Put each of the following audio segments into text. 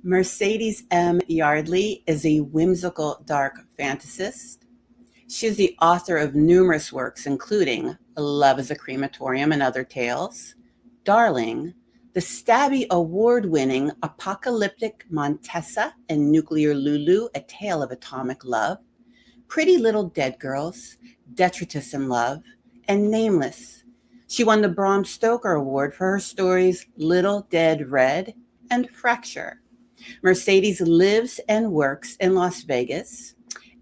Mercedes M. Yardley is a whimsical dark fantasist. She is the author of numerous works, including Love is a Crematorium and Other Tales, Darling, the Stabby award-winning apocalyptic Montessa and Nuclear Lulu, A Tale of Atomic Love, Pretty Little Dead Girls, Detritus in Love, and Nameless. She won the Bram Stoker Award for her stories Little Dead Red and Fracture. Mercedes lives and works in Las Vegas.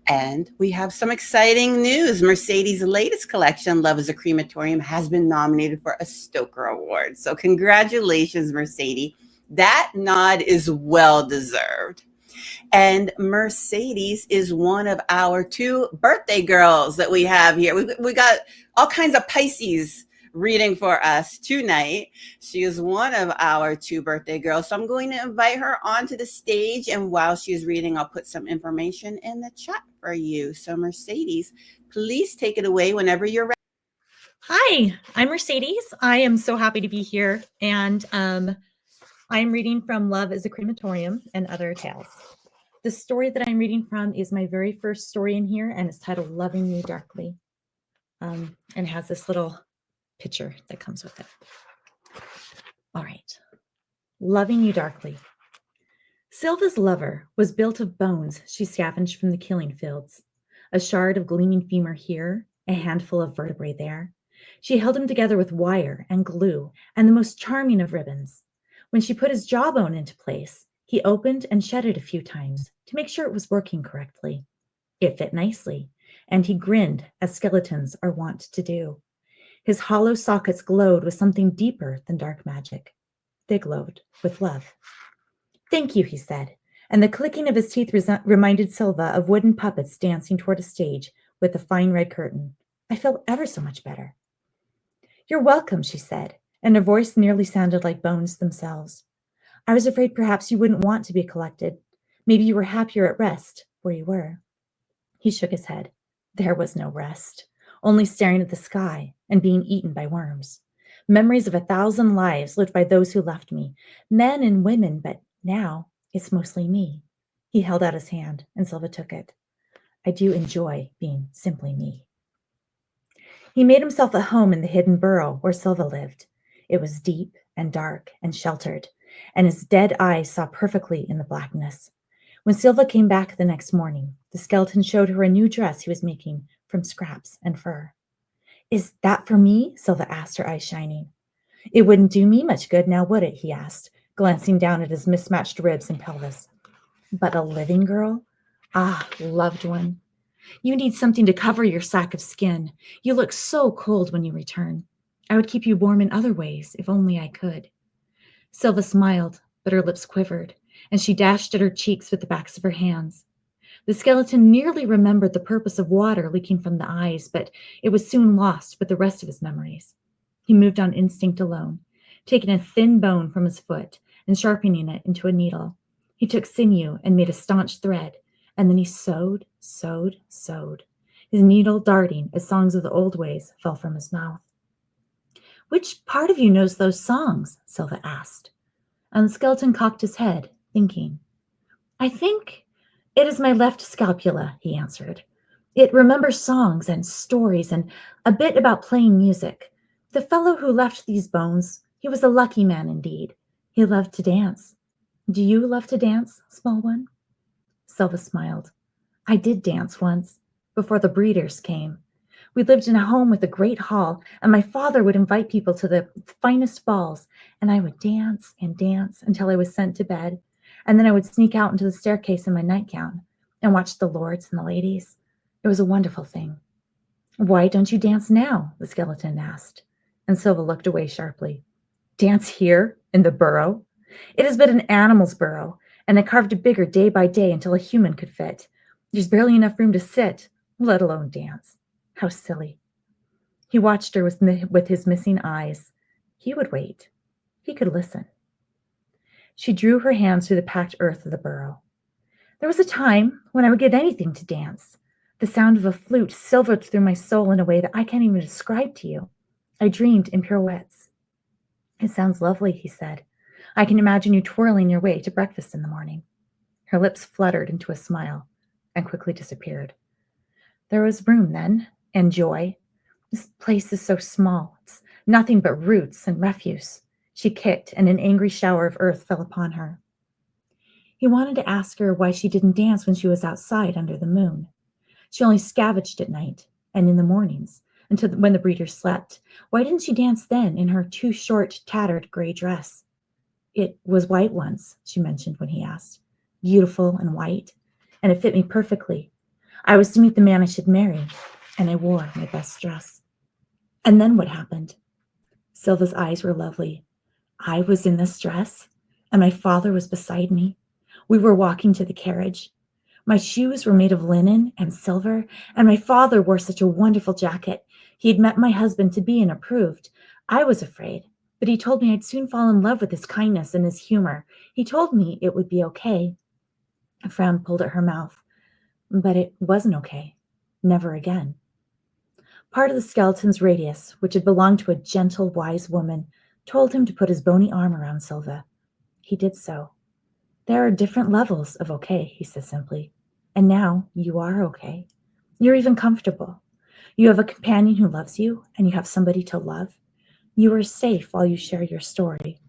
And we have some exciting news. Mercedes' latest collection, Love is a Crematorium, has been nominated for a Stoker Award. So congratulations, Mercedes. That nod is well deserved. And Mercedes is one of our two birthday girls that we have here. We got all kinds of Pisces reading for us tonight. She is one of our two birthday girls. So I'm going to invite her onto the stage. And while she's reading, I'll put some information in the chat for you. So Mercedes, please take it away whenever you're ready. Hi, I'm Mercedes. I am so happy to be here. And I'm reading from Love is a Crematorium and Other Tales. The story that I'm reading from is my very first story in here, and it's titled Loving You Darkly, and has this little picture that comes with it. All right. Loving You Darkly. Silva's lover was built of bones she scavenged from the killing fields. A shard of gleaming femur here, a handful of vertebrae there. She held him together with wire and glue and the most charming of ribbons. When she put his jawbone into place, he opened and shut it a few times to make sure it was working correctly. It fit nicely, and he grinned as skeletons are wont to do. His hollow sockets glowed with something deeper than dark magic. They glowed with love. Thank you, he said, and the clicking of his teeth reminded Silva of wooden puppets dancing toward a stage with a fine red curtain. I felt ever so much better. You're welcome, she said, and her voice nearly sounded like bones themselves. I was afraid perhaps you wouldn't want to be collected. Maybe you were happier at rest where you were. He shook his head. There was no rest, only staring at the sky and being eaten by worms. Memories of 1,000 lives lived by those who left me, men and women, but now it's mostly me. He held out his hand, and Silva took it. I do enjoy being simply me. He made himself a home in the hidden burrow where Silva lived. It was deep and dark and sheltered, and his dead eyes saw perfectly in the blackness. When Silva came back the next morning, the skeleton showed her a new dress he was making from scraps and fur. Is that for me? Silva asked, her eyes shining. It wouldn't do me much good now, would it? He asked, glancing down at his mismatched ribs and pelvis. But a living girl? Ah, loved one. You need something to cover your sack of skin. You look so cold when you return. I would keep you warm in other ways, if only I could. Silva smiled, but her lips quivered, and she dashed at her cheeks with the backs of her hands. The skeleton nearly remembered the purpose of water leaking from the eyes, but it was soon lost with the rest of his memories. He moved on instinct alone, taking a thin bone from his foot and sharpening it into a needle. He took sinew and made a staunch thread, and then he sewed, his needle darting as songs of the old ways fell from his mouth. Which part of you knows those songs? Silva asked. And the skeleton cocked his head, thinking. I think it is my left scapula, he answered. It remembers songs and stories and a bit about playing music. The fellow who left these bones, he was a lucky man indeed. He loved to dance. Do you love to dance, small one? Silva smiled. I did dance once, before the breeders came. We lived in a home with a great hall, and my father would invite people to the finest balls, and I would dance and dance until I was sent to bed, and then I would sneak out into the staircase in my nightgown and watch the lords and the ladies. It was a wonderful thing. Why don't you dance now? The skeleton asked, and Silva looked away sharply. Dance here, in the burrow? It has been an animal's burrow, and I carved it bigger day by day until a human could fit. There's barely enough room to sit, let alone dance. How silly. He watched her with his missing eyes. He would wait. He could listen. She drew her hands through the packed earth of the burrow. There was a time when I would get anything to dance. The sound of a flute silvered through my soul in a way that I can't even describe to you. I dreamed in pirouettes. It sounds lovely, he said. I can imagine you twirling your way to breakfast in the morning." Her lips fluttered into a smile and quickly disappeared. "There was room then, and joy. This place is so small. It's nothing but roots and refuse." She kicked, and an angry shower of earth fell upon her. He wanted to ask her why she didn't dance when she was outside under the moon. She only scavenged at night and in the mornings until when the breeders slept. Why didn't she dance then in her too short, tattered gray dress? "It was white once," she mentioned when he asked. "Beautiful and white, and it fit me perfectly. I was to meet the man I should marry, and I wore my best dress." "And then what happened?" Silva's eyes were lovely. "I was in this dress, and my father was beside me. We were walking to the carriage. My shoes were made of linen and silver, and my father wore such a wonderful jacket. He had met my husband-to-be and approved. I was afraid, but he told me I'd soon fall in love with his kindness and his humor. He told me it would be okay." A frown pulled at her mouth. "But it wasn't okay. Never again." Part of the skeleton's radius, which had belonged to a gentle, wise woman, told him to put his bony arm around Silva. He did so. "There are different levels of okay," he said simply. "And now you are okay. You're even comfortable. You have a companion who loves you, and you have somebody to love. You are safe while you share your story."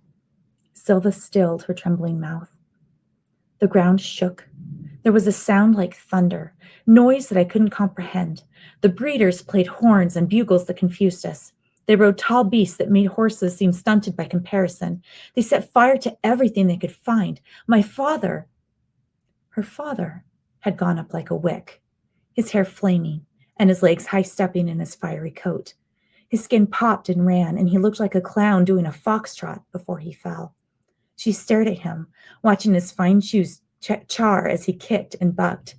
Silva stilled her trembling mouth. The ground shook. There was a sound like thunder, noise that I couldn't comprehend. The breeders played horns and bugles that confused us. They rode tall beasts that made horses seem stunted by comparison. They set fire to everything they could find. My father, her father, had gone up like a wick, his hair flaming and his legs high-stepping in his fiery coat. His skin popped and ran, and he looked like a clown doing a foxtrot before he fell. She stared at him, watching his fine shoes char as he kicked and bucked.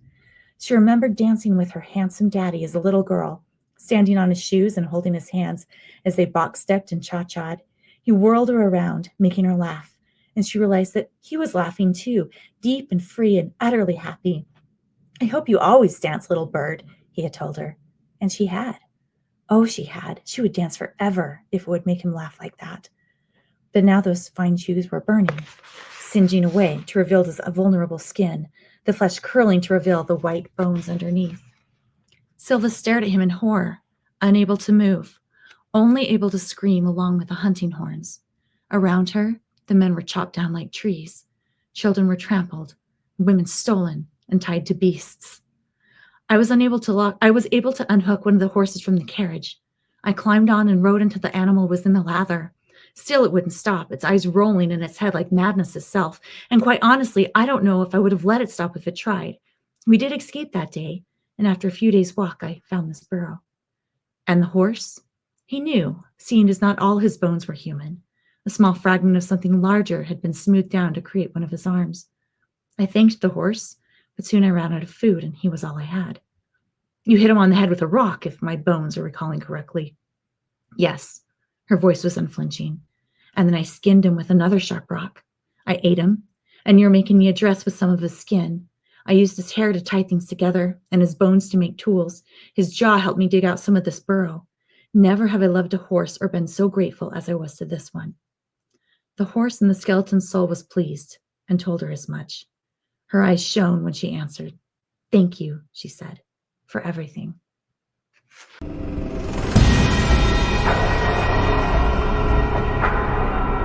She remembered dancing with her handsome daddy as a little girl, standing on his shoes and holding his hands as they box-stepped and cha-cha'd. He whirled her around, making her laugh, and she realized that he was laughing too, deep and free and utterly happy. "I hope you always dance, little bird," he had told her. And she had. Oh, she had. She would dance forever if it would make him laugh like that. But now those fine shoes were burning, singeing away to reveal his vulnerable skin, the flesh curling to reveal the white bones underneath. Silva stared at him in horror, unable to move, only able to scream along with the hunting horns. Around her, the men were chopped down like trees. Children were trampled, women stolen and tied to beasts. I was able to unhook one of the horses from the carriage. I climbed on and rode until the animal was in the lather. Still, it wouldn't stop, its eyes rolling in its head like madness itself. And quite honestly, I don't know if I would have let it stop if it tried. We did escape that day, and after a few days' walk, I found this burrow. And the horse? He knew, seeing as not all his bones were human. A small fragment of something larger had been smoothed down to create one of his arms. I thanked the horse, but soon I ran out of food, and he was all I had. You hit him on the head with a rock, if my bones are recalling correctly. Yes, her voice was unflinching. And then I skinned him with another sharp rock. I ate him, and you're making me a dress with some of his skin. I used his hair to tie things together, and his bones to make tools. His jaw helped me dig out some of this burrow. Never have I loved a horse or been so grateful as I was to this one. The horse in the skeleton's soul was pleased, and told her as much. Her eyes shone when she answered. "Thank you," she said, "for everything."